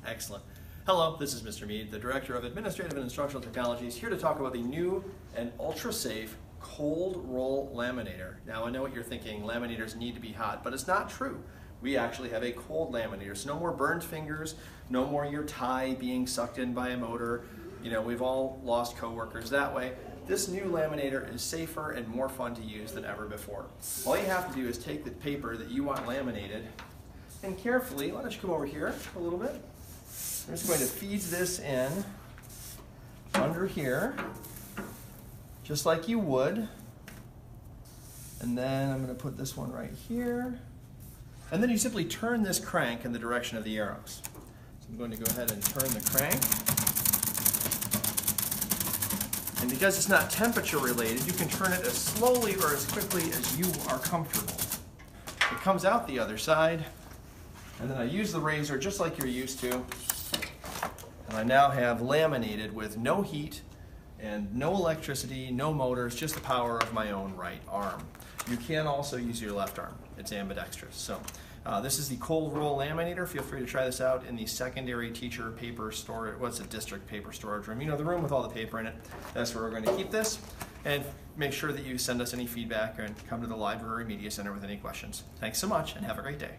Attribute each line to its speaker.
Speaker 1: Excellent. Hello, this is Mr. Mead, the Director of Administrative and Instructional Technologies, here to talk about the new and ultra-safe cold roll laminator. Now I know what you're thinking, laminators need to be hot, but it's not true. We actually have a cold laminator, so no more burned fingers, no more your tie being sucked in by a motor. You know, we've all lost coworkers that way. This new laminator is safer and more fun to use than ever before. All you have to do is take the paper that you want laminated and carefully, why don't you come over here a little bit? I'm just going to feed this in under here, just like you would. And then I'm going to put this one right here. And then you simply turn this crank in the direction of the arrows. So I'm going to go ahead and turn the crank. And because it's not temperature related, you can turn it as slowly or as quickly as you are comfortable. It comes out the other side. And then I use the razor just like you're used to. And I now have laminated with no heat and no electricity, no motors, just the power of my own right arm. You can also use your left arm. It's ambidextrous. So this is the cold roll laminator. Feel free to try this out in the secondary teacher paper storage, what's a district paper storage room? You know, the room with all the paper in it. That's where we're going to keep this. And make sure that you send us any feedback and come to the library media center with any questions. Thanks so much and have a great day.